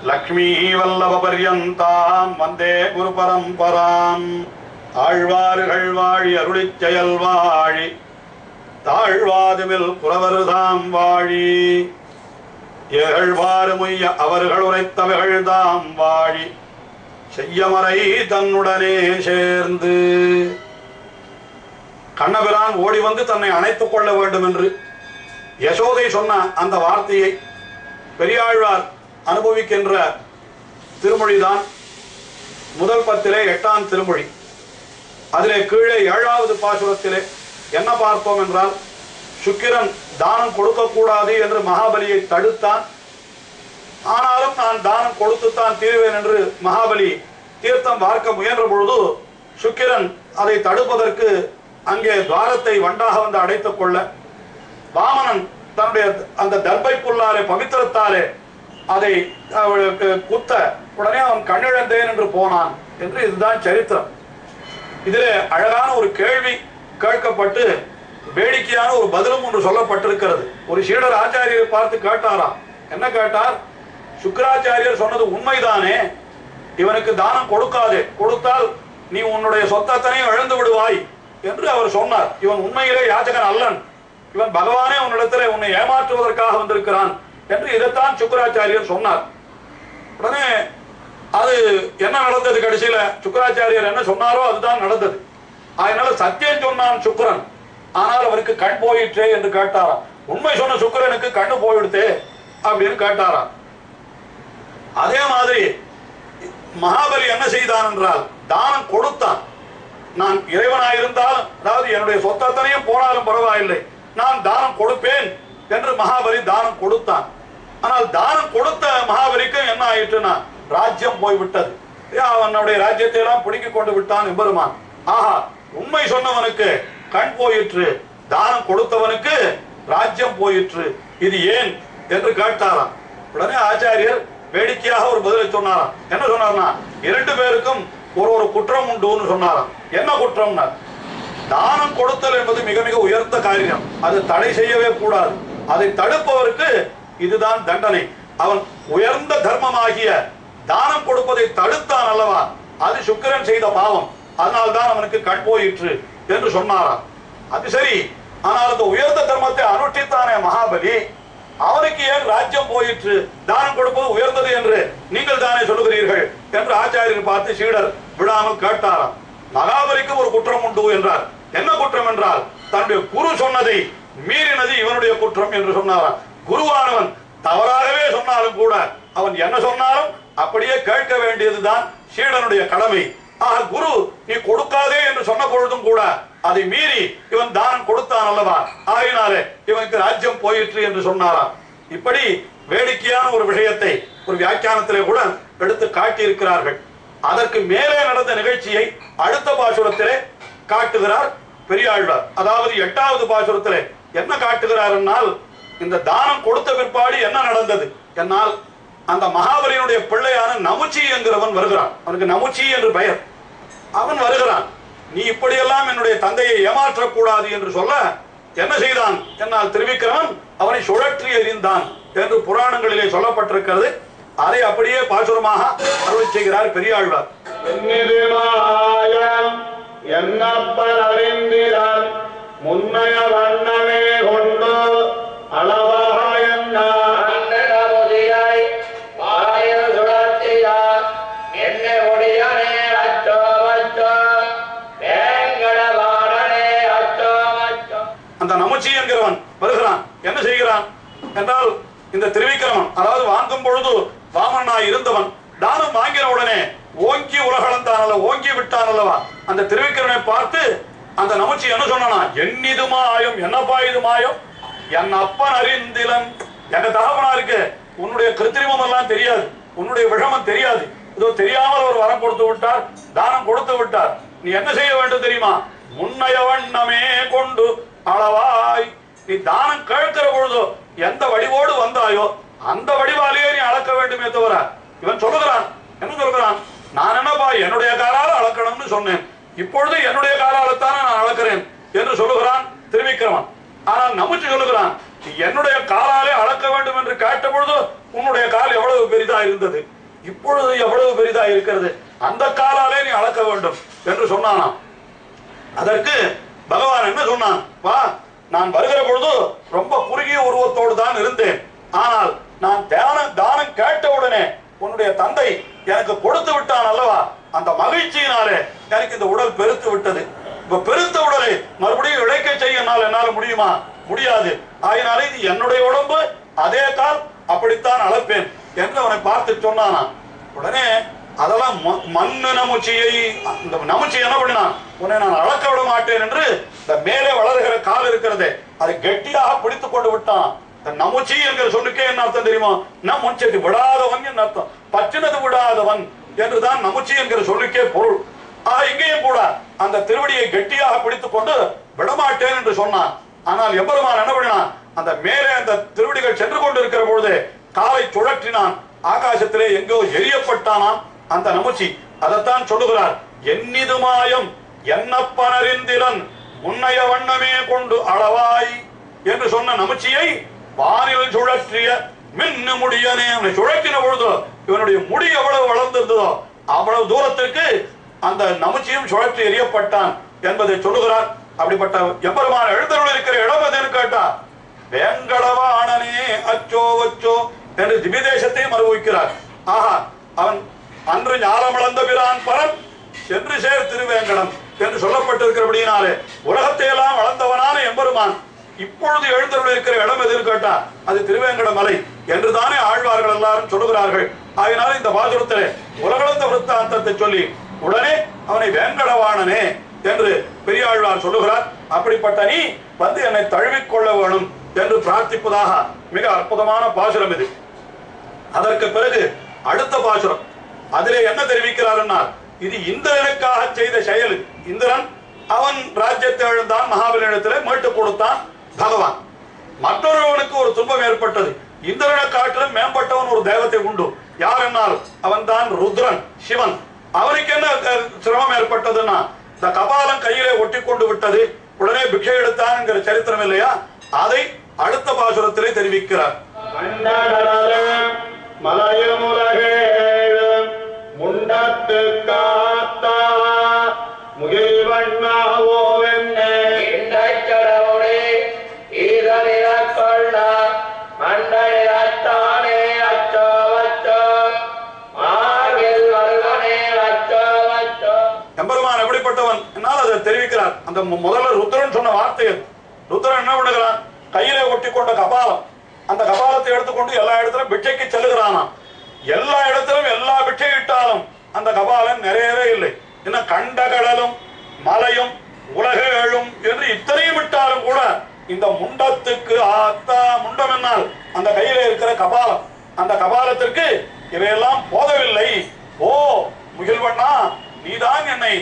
லக்ஷ்மீ வல்லப பர்யந்தாம் வந்தே குரு பரம்பராம். ஆழ்வார்கள் வாழி அருளிச் செயல் வாழி தாழ்வாதுமில் குறவர்தாம் வாழி. ஏகழ்வாறு முய்ய அவர்கள் உரைத்தவைகள் தாம் வாழி செய்யமறை தன்னுடனே சேர்ந்து. கண்ணபிரான் ஓடி வந்து தன்னை அணைத்துக் கொள்ள வேண்டும் என்று யசோதை சொன்ன அந்த வார்த்தையை பெரியாழ்வார் அனுபவிக்கின்ற திருமொழிதான் முதல் பத்திலே 8ஆம் திருமொழி. அதிலே கீழே 7வது பாசுரத்திலே என்ன பார்த்தோம் என்றால், சுக்கிரன் தானம் கொடுக்கக்கூடாது என்று மகாபலியை தடுத்தான். ஆனாலும் நான் தானம் கொடுத்துத்தான் தீர்வேன் என்று மகாபலி தீர்த்தம் வார்க்க முயன்ற பொழுது சுக்கிரன் அதை தடுப்பதற்கு அங்கே துவாரத்தை வண்டாக வந்து அடைத்துக் கொள்ள, வாமனன் தன்னுடைய அந்த தர்பை புல்லாலே பவித்திரத்தாலே அதை குத்த உடனே அவன் கண்ணிழந்தேன் என்று போனான் என்று இதுதான் சரித்திரம். இதிலே அழகான ஒரு கேள்வி கேட்கப்பட்டு வேடிக்கையான ஒரு பதிலும் ஒன்று சொல்லப்பட்டிருக்கிறது. ஒரு சீடர் ஆச்சாரியரை பார்த்து கேட்டாராம். என்ன கேட்டார்? சுக்கராச்சாரியர் சொன்னது உண்மைதானே, இவனுக்கு தானம் கொடுக்காதே, கொடுத்தால் நீ உன்னுடைய சொத்தத்தனையும் இழந்து விடுவாய் என்று அவர் சொன்னார். இவன் உண்மையிலே யாச்சகன் அல்லன், இவன் பகவானே உன்னிடத்திலே உன்னை ஏமாற்றுவதற்காக வந்திருக்கிறான் என்று இதைத்தான் சுக்கராச்சாரியர் சொன்னார். உடனே அது என்ன நடந்தது? கடைசியில சுக்கராச்சாரியர் என்ன சொன்னாரோ அதுதான் நடந்தது. அதனால சத்தியம் சொன்னான் சுக்கிரன், ஆனால் அவருக்கு கண் போயிற்றே என்று கேட்டாராம். உண்மை சொன்ன சுக்கிரனுக்கு கண்ணு போயிடுத்தே அப்படின்னு கேட்டாராம். அதே மாதிரி மகாபலி என்ன செய்தான் என்றால் தானம் கொடுத்தான். நான் இறைவனாயிருந்தால், அதாவது என்னுடைய சொத்தத்தனையும் போனாலும் பரவாயில்லை, நான் தானம் கொடுப்பேன் என்று மகாபலி தானம் கொடுத்தான். ஆனால் தானம் கொடுத்த மகாபலிக்கு என்ன ஆயிற்றுனா ராஜ்யம் போய்விட்டது. அவனுடைய ராஜ்யத்தை எல்லாம் பிடிக்கிக் கொண்டு விட்டான் எம்பெருமான். ஆஹா, உண்மை சொன்னவனுக்கு கண் போயிற்று, தானம் கொடுத்தவனுக்கு ராஜ்யம் போயிற்று, இது ஏன் என்று கேட்டாராம். உடனே ஆச்சாரியர் வேடிக்கையாக ஒரு பதிலை சொன்னாராம். என்ன சொன்னார்னா, 2 பேருக்கும் ஒரு குற்றம் உண்டுன்னு சொன்னாராம். என்ன குற்றம்னா, தானம் கொடுத்தல் என்பது மிக மிக உயர்ந்த காரியம், அது தடை செய்யவே கூடாது. அதை தடுப்பவருக்கு இதுதான் தண்டனை. அவன் உயர்ந்த தர்மமாகிய தானம் கொடுப்பதை தடுத்தான் அல்லவா, அது சுக்கிரன் செய்த பாவம், அதனால்தான் அவனுக்கு கண் போயிற்று என்று சொன்னாராம். அது சரி, ஆனால் அந்த உயர்ந்த தர்மத்தை அனுஷ்டித்தானே மகாபலி, அவனுக்கு ஏன் ராஜ்யம் போயிற்று? தானம் கொடுப்பது உயர்ந்தது என்று நீங்கள் தானே சொல்லுகிறீர்கள் என்று ஆச்சாரியர் பார்த்து சீடர் விடாமல் கேட்டாராம். மகாபலிக்கு ஒரு குற்றம் உண்டு என்றார். என்ன குற்றம் என்றால், தன்னுடைய குரு சொன்னதை மீறினது இவனுடைய குற்றம் என்று சொன்னாராம். குருவானவன் தவறாகவே சொன்னாலும் கூட அவன் என்ன சொன்னாலும் அப்படியே கேட்க வேண்டியதுதான் சீடனுடைய கடமை. ஆக குரு நீ கொடுக்காதே என்று சொன்ன பொழுதும் கூட அதை மீறி இவன் தானம் கொடுத்தான் அல்லவா, ஆகினாலே இவனுக்கு ராஜ்யம் போயிற்று என்று சொன்னாராம். இப்படி வேடிக்கையான ஒரு விஷயத்தை ஒரு வியாக்கியானத்திலே கூட எடுத்து காட்டியிருக்கிறார்கள். அதற்கு மேலே நடந்த நிகழ்ச்சியை அடுத்த பாசுரத்திலே காட்டுகிறார் பெரியாழ்வார். அதாவது 8வது பாசுரத்திலே என்ன காட்டுகிறார் என்னால், இந்த தானம் கொடுத்த பிற்பாடு என்ன நடந்தது என்னால், அந்த மகாபலியினுடைய பிள்ளையான நமுச்சி என்கிறவன் வருகிறான். அவனுக்கு நமுச்சி என்று பெயர். அவன் வருகிறான். நீ இப்படியெல்லாம் என்னுடைய தந்தையை ஏமாற்றக்கூடாது என்று சொல்ல என்ன செய்தான் என்னால் திருவிக்கிரமன் அவனை சுழற்றி எறிந்தான் என்று புராணங்களிலே சொல்லப்பட்டிருக்கிறது. அதை அப்படியே பாசுரமாக அருளி செய்கிறார் பெரியாழ்வார். முன்னைய வண்ணமே கொண்டு அந்த நமுச்சி என்கிறவன் வருகிறான். என்ன செய்கிறான் என்றால், இந்த திருவிக்கிரமன் அதாவது வாங்கும் பொழுது வாமனாய் இருந்தவன் தானம் வாங்கின உடனே ஓங்கி உலகளந்தான் அல்ல, ஓங்கி விட்டான் அல்லவா. அந்த திருவிக்கிரமனை பார்த்து அந்த நமுச்சி என்ன சொன்னானா, என்னிது மாயம், என்னப்பா இது மாயம், என் அப்பன் அறிந்திலன், எங்க தகவனாருக்கு உன்னுடைய கிருத்திரிமம் எல்லாம் தெரியாது, உன்னுடைய விஷமம் தெரியாது, இதோ தெரியாமல் ஒரு வரம் கொடுத்து விட்டார், தானம் கொடுத்து விட்டார், நீ என்ன செய்ய வேண்டும் தெரியுமா, முன்னைய வண்ணமே கொண்டு அளவாய், நீ தானம் கேட்கிற பொழுதோ எந்த வடிவோடு வந்தாயோ அந்த வடிவாலேயே நீ அளக்க வேண்டுமே தவிர. இவன் சொல்லுகிறான், என்ன சொல்லுகிறான், நான் என்னப்பா என்னுடைய காலால் அளக்கணும்னு சொன்னேன், இப்பொழுது என்னுடைய காலால்தானே நான் அளக்கிறேன் என்று சொல்லுகிறான் திருவிக்கிரமன். ஆனால் நமுச்சி சொல்லுகிறான், என்னுடைய காலாலே அளக்க வேண்டும் என்று கேட்ட பொழுது உன்னுடைய கால் எவ்வளவு பெரிதா இருந்தது, இப்பொழுது எவ்வளவு பெரிதா இருக்கிறது, அந்த காலாலே நீ அளக்க வேண்டும் என்று சொன்னானாம். அதற்கு பகவான் என்ன சொன்னான், வா, நான் வருகிற பொழுது ரொம்ப குறுகிய உருவத்தோடு தான் இருந்தேன். ஆனால் நான் தானம் கேட்டவுடனே உன்னுடைய தந்தை எனக்கு கொடுத்து விட்டான் அல்லவா, அந்த மகிழ்ச்சியினாலே எனக்கு இந்த உடல் பெருத்து விட்டது. இப்ப பெருத்த உடலை மறுபடியும் இழைக்க செய்ய என்னால முடியுமா? முடியாது. ஆகினாலே இது என்னுடைய உடம்பு, அதே கால், அப்படித்தான் அளப்பேன் என்று அவனை பார்த்து சொன்னானா. உடனே அதெல்லாம் மண்ணு நமுச்சியை, இந்த நமுச்சி என்ன பண்ணினான், உன்னை நான் அளக்க விட மாட்டேன் என்று இந்த மேலே வளர்கிற கால் இருக்கிறதே அதை கெட்டியாக பிடித்துக் கொண்டு விட்டான். நமுச்சி என்கிற சொல்லுக்கே என்ன அர்த்தம் தெரியுமா? நமுச்சது விடாதவன் என்ன அர்த்தம், பற்றினது விடாதவன் என்றுதான் நமுச்சி என்கிற சொல்லுக்கே பொருள். இங்கேயும் கூட அந்த திருவடியை கெட்டியாக பிடித்துக் கொண்டு விடமாட்டேன் என்று சொன்னான். ஆனால் எம்பெருமான் என்ன பண்ணினான், அந்த மேலே அந்த திருவடிகள் சென்று கொண்டு இருக்கிற பொழுது காலை சுழற்றினான். ஆகாசத்திலே எங்கோ எரியப்பட்டானாம் அந்த நமுச்சி. அதைத்தான் சொல்லுகிறார், எண்ணிது மாயம் என்னப்பனறிந்திலன் முன்னைய வண்ணமே கொண்டு அளவாய் என்று சொன்ன நமுச்சியை வானில் சுழற்றிய மின்னு முடியனே. அவனை சுழற்றின பொழுது இவனுடைய முடி எவ்வளவு வளர்ந்திருந்ததோ அவ்வளவு தூரத்திற்கு அந்த நமுச்சியும் சுழற்றி எரியப்பட்டான் என்பதை சொல்லுகிறார். அப்படிப்பட்ட எம்பெருமான் எழுந்தருள் இருக்கிற இடம் எதுன்னு கேட்டா, வேங்கடவாணனே அச்சோ வச்சோ என்று திவ்யதேசத்தையும் அனுபவிக்கிறார். ஆஹா, அவன் அன்று ஞாலமளந்த பிரான் பரன் சென்று சேர் திருவேங்கடம் என்று சொல்லப்பட்டிருக்கிறபடியினாலே உலகத்தை எல்லாம் வளர்ந்தவனான எம்பெருமான் இப்பொழுது எழுந்தருள் இருக்கிற இடம் எதுன்னு கேட்டா அது திருவேங்கட மலை என்றுதானே ஆழ்வார்கள் எல்லாரும் சொல்லுகிறார்கள். ஆகினாலும் இந்த பாசுரத்திலே உலகளந்த விருத்தாந்தத்தை சொல்லி உடனே அவனை வேங்கடவாணனே என்று பெரியாழ்வார் சொல்லுகிறார். அப்படிப்பட்ட நீ வந்து என்னை தழுவிக்கொள்ள வேணும் என்று பிரார்த்திப்பதாக மிக அற்புதமான பாசுரம் இது. அதற்கு பிறகு அடுத்த பாசுரம், அதிலே என்ன தெரிவிக்கிறார், இது இந்திரனுக்காக செய்த செயல். இந்திரன் அவன் ராஜ்யத்தை எழுந்தான், மகாபலியிடத்திலே மீட்டு கொடுத்தான் பகவான். மற்றொருவனுக்கு ஒரு துன்பம் ஏற்பட்டது. இந்திரனை காட்டிலும் மேம்பட்டவன் ஒரு தேவதை உண்டு. யார் என்னால் அவன் தான் ருத்ரன், சிவன். அவனுக்கு என்ன சிரமம் ஏற்பட்டதுன்னா, இந்த கபாலம் கையிலே ஒட்டி கொண்டு விட்டது. உடனே பிக்ஷை எடுத்தான் என்கிற சரித்திரம் இல்லையா, அதை அடுத்த பாசுரத்திலே தெரிவிக்கிறார். முண்டத்து காத்தா முகில் வண்ணாவோவென்னே இண்டச்சடமுடி ஈரனிறக் கொள்ள மண்டனிறத்தானே அச்சோ வச்சோ மார்கில் வருவனே அச்சோ வச்சோ. எம்பெருமான் எப்படிப்பட்டவன் என்னால் அதை தெரிவிக்கிறார். அந்த முதல்ல ருத்ரன் சொன்ன வார்த்தை, ருத்ரன் என்ன பண்ணுகிறான், கையிலே ஒட்டி கொண்ட கபாலம், அந்த கபாலத்தை எடுத்துக்கொண்டு எல்லா இடத்திலும் பிட்சைக்கு செல்லுகிறானாம். எல்லா இடத்திலும் எல்லா பிட்சை இட்டாலும் அந்த கபாலம் நிறையவே இல்லை. என்ன கண்ட கடலும் மலையும் உலகேழும் என்று இத்தனையும் விட்டாலும் கூட இந்த முண்டத்துக்கு ஆத்தா, முண்டம் என்னால் அந்த கையில இருக்கிற கபாலம், அந்த கபாலத்திற்கு இவையெல்லாம் போதவில்லை. ஓ முகில்வண்ணா, நீதான் என்னை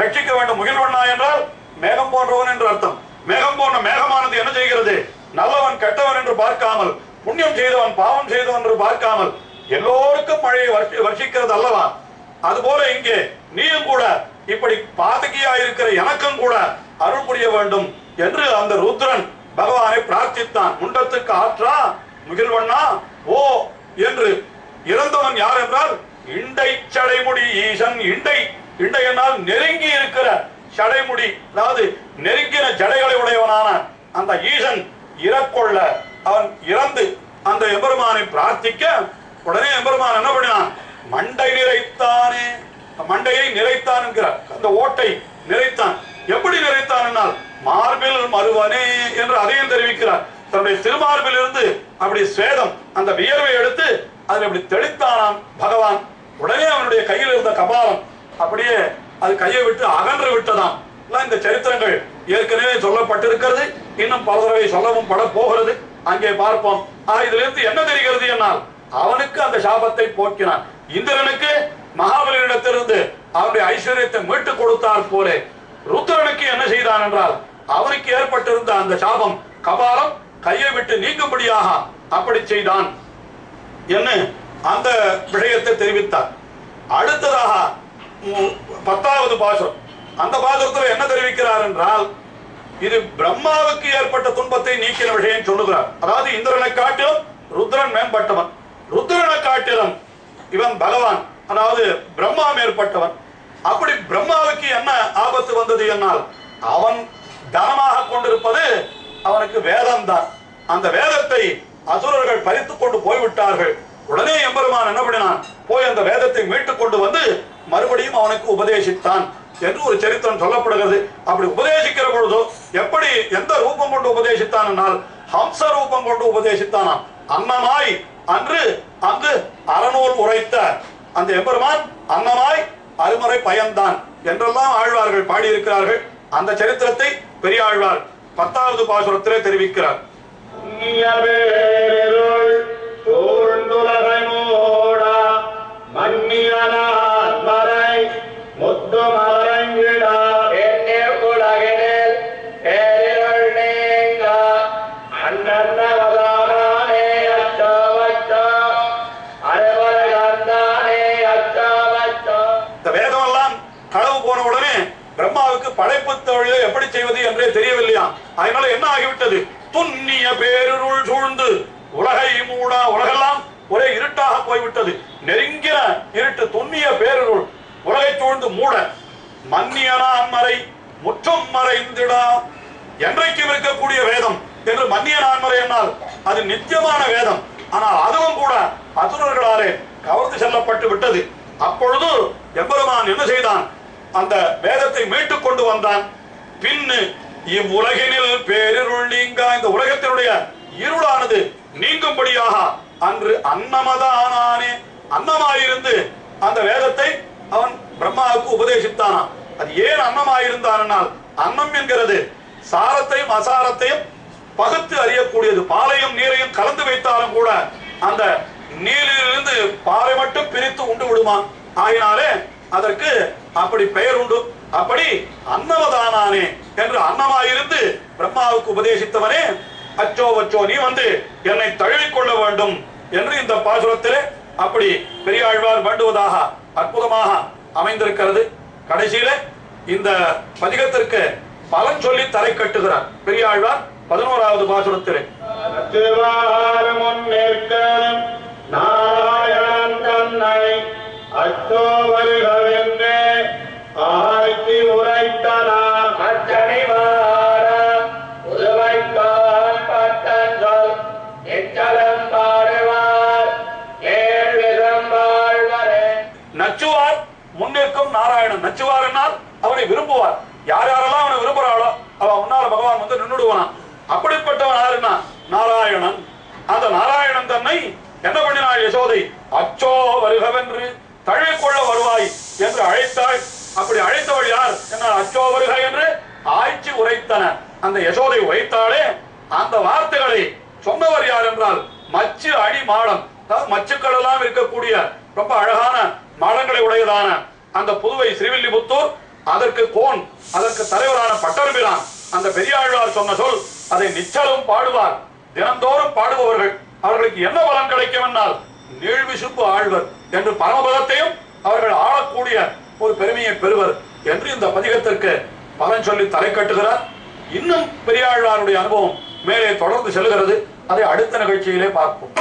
ரட்சிக்க வேண்டும். முகில்வண்ணா என்றால் மேகம் போன்றவன் என்று அர்த்தம். மேகம் போன்ற மேகமானது என்ன செய்கிறது, நல்லவன் கெட்டவன் என்று பார்க்காமல், புண்ணியம் செய்தவன் பாவம் செய்தவன் என்று பார்க்காமல் எல்லோருக்கும் மழையை வர்ஷிக்கிறது அல்லவா. அதுபோல இங்கே நீயும் கூட இப்படி பாதகியா இருக்கிற எனக்கும் கூட அருள் புரிய வேண்டும் என்று அந்த ருத்ரன் பகவானை பிரார்த்தித்தான். முண்டத்துக்கு ஆற்றா முகில்வண்ணா ஓ என்று. இறந்தவன் யார் என்றால் இண்டை சடைமுடி ஈசன். இண்டை, இண்டை என்னால் நெருங்கி இருக்கிற சடைமுடி, அதாவது நெருங்கின ஜடைகளை உடையவனான அந்த ஈசன் இறக்கொள்ள அவன் இறந்து அந்த எம்பெருமானை பிரார்த்திக்க, உடனே எம்பெருமான் என்ன பண்ணினான், மண்டை நிறைத்தானே, மண்டையை நிறைத்தான் என்கிறார். அந்த ஓட்டை நிறைத்தான். எப்படி நிறைத்தான் என்னால் மார்பில் மருவனே என்று அதையும் தெரிவிக்கிறார். தன்னுடைய திருமார்பில் இருந்து அப்படி ஸ்வேதம், அந்த வியர்வை எடுத்து அதில் அப்படி தெளித்தானாம் பகவான். உடனே அவனுடைய கையில் இருந்த கபாலம் அப்படியே அது கையை விட்டு அகன்று விட்டதாம். இந்த சரித்திரங்கள் ஏற்கனவே சொல்லப்பட்டிருக்கிறது, இன்னும் பல தடவை சொல்லவும் பட போகிறது. அங்கே பார்ப்போம். இதிலிருந்து என்ன தெரிகிறது என்னால் அவனுக்கு அந்த சாபத்தை போக்கினான். இந்திரனுக்கு மகாபலியிடத்திலிருந்து அவனுடைய ஐஸ்வர்யத்தை மீட்டு கொடுத்தார் போல ருத்ரனுக்கு என்ன செய்தான் என்றால் அவனுக்கு ஏற்பட்டிருந்த அந்த சாபம் கபாலம் கையை விட்டு நீங்கும்படியாக அப்படி செய்தான் என்ன அந்த விஷயத்தை தெரிவித்தார். அடுத்ததாக 10வது பாசுரம். அந்த பாசுரத்தில் என்ன தெரிவிக்கிறார் என்றால், இது பிரம்மாவுக்கு ஏற்பட்ட துன்பத்தை நீக்கின விஷயம் சொல்லுகிறார். அதாவது இந்திரனை காட்டிலும் ருத்ரன் மேம்பட்டவன், ருத்ரனை காட்டிலும் இவன் பகவான், அதாவது பிரம்மா மேற்பட்டவன். அப்படி பிரம்மாவுக்கு என்ன ஆபத்து வந்தது என்னால் அவன் தனமாக கொண்டிருப்பது அவனுக்கு வேதம் தான். அந்த வேதத்தை அசுரர்கள் பறித்துக் கொண்டு போய்விட்டார்கள். உடனே எம்பெருமான் என்ன பண்ணினான், போய் அந்த வேதத்தை மீட்டுக் கொண்டு வந்து மறுபடியும் அவனுக்கு உபதேசித்தான் என்று ஒரு சரித்திரம் சொல்லப்படுகிறது. அப்படி உபதேசிக்கிற பொழுதோ எப்படி எந்த ரூபம் கொண்டு உபதேசித்தான் என்றால் ஹம்ச ரூபம் கொண்டு உபதேசித்தானாம். அன்னமாய் அன்று அங்கு அறநூல் உரைத்த அந்த எம்பெருமான் அன்னமாய் அருமறை பயன்தான் என்றெல்லாம் ஆழ்வார்கள் பாடியிருக்கிறார்கள். அந்த சரித்திரத்தை பெரியாழ்வார் 10வது பாசுரத்திலே தெரிவிக்கிறார். பிரம்மாவுக்கு படைப்பு தொழிலை எப்படி செய்வது என்றே தெரியவில்லையா. அதனால என்ன ஆகிவிட்டது, துன்னிய பேருருள் சூழ்ந்து உலகை மூடா, உலகெல்லாம் ஒரே இருட்டாக போய்விட்டது. நெருங்கின இருட்டு, துன்னிய பேருருள் உலகை சூழ்ந்து மூட. மன்னியனா அன்மறை முற்றும் மறைந்திடா, என்றைக்கும் இருக்கக்கூடிய வேதம் என்று மன்னியனா அன்மறை என்னால் அது நித்தியமான வேதம். ஆனால் அதுவும் கூட அசுரர்களாலே கவர்ந்து செல்லப்பட்டு விட்டது. அப்பொழுது எம்பெருமான் என்ன செய்தான், அந்த வேதத்தை மீட்டுக் கொண்டு வந்தான். பின்னு இவ்வுலகினில் பேரிருள் நீங்க, இந்த உலகத்தினுடைய இருளானது நீங்கும்படியாக அன்று அன்னமதானே, அன்னமாயிருந்து அந்த வேதத்தை அவன் பிரம்மாவுக்கு உபதேசித்தானா. அது ஏன் அன்னமாயிருந்தான், அன்னம் என்கிறது சாரத்தையும் அசாரத்தையும் பகுத்து அறியக்கூடியது. பாலையும் நீரையும் கலந்து வைத்தாலும் கூட அந்த நீரிலிருந்து பாலை மட்டும் பிரித்து உண்டு விடுமா. ஆகினாலே அதற்கு அப்படி பெயர் உண்டு. அப்படி அன்னமதானே என்று அன்னமாயிருந்து பிரம்மாவுக்கு உபதேசித்தவனே, அச்சோ வச்சோ நீ வந்து என்னை தழுவிக்கொள்ள வேண்டும் என்று இந்த பாசுரத்திலே அப்படி பெரியாழ்வார் வேண்டுவதாக அற்புதமாக அமைந்திருக்கிறது. கடைசியில இந்த பதிகத்திற்கு பலன் சொல்லி தலை கட்டுகிறார் பெரியாழ்வார் 11வது பாசுரத்திலே. நாராயணன் தன்னை அச்சோ வருகவென்றே ஆய்ச்சி உரைத்தனார் அச்சனிவார உதுவைக்கால் பட்டங்கள் எச்சலம் பாடுவார் ஏழ்விதம் வாழ்வரே. நச்சுவார் முன்னிற்கும் நாராயணன். நச்சுவார் என்னால் அவனை விரும்புவார். யார் யாரெல்லாம் அவனை விரும்புறாளோ அவன் முன்னால பகவான் வந்து நின்றுடுவான். அப்படிப்பட்டவன் யாருன்னா நாராயணன். அந்த நாராயணன் தன்னை என்ன பண்ணினாள் யசோதை, அச்சோ வருகவென்று தழுவிக்கொள்ள வருவாய் என்று அழைத்தாள். அப்படி அழைத்தவள் யார் என்ன, அச்சோ வருக என்று ஆய்ச்சி உரைத்தன. அந்த யசோதை உரைத்தாளே, அந்த வார்த்தைகளை சொன்னவர் யார் என்றால் மச்சு அடி மாடம். அதாவது மச்சுக்கள் எல்லாம் இருக்கக்கூடிய ரொம்ப அழகான மாடங்களை உடையதான அந்த புதுவை ஸ்ரீவில்லிபுத்தூர், அதற்கு கோன், அதற்கு தலைவரான பட்டர்பிரான் அந்த பெரியாழ்வார் சொன்ன சொல் அதை நிச்சலும் பாடுவார். தினந்தோறும் பாடுபவர்கள் அவர்களுக்கு என்ன பலன் கிடைக்கும் என்றால் நீழ்விசுப்பு ஆழ்வர் என்று பரமபதத்தையும் அவர்கள் ஆளக்கூடிய ஒரு பெருமையை பெறுவர் என்று இந்த பதிகத்திற்கு பலன் சொல்லி தலை கட்டுகிறார். இன்னும் பெரியாழ்வாருடைய அனுபவம் மேலே தொடர்ந்து செல்கிறது. அதை அடுத்த நிகழ்ச்சியிலே பார்ப்போம்.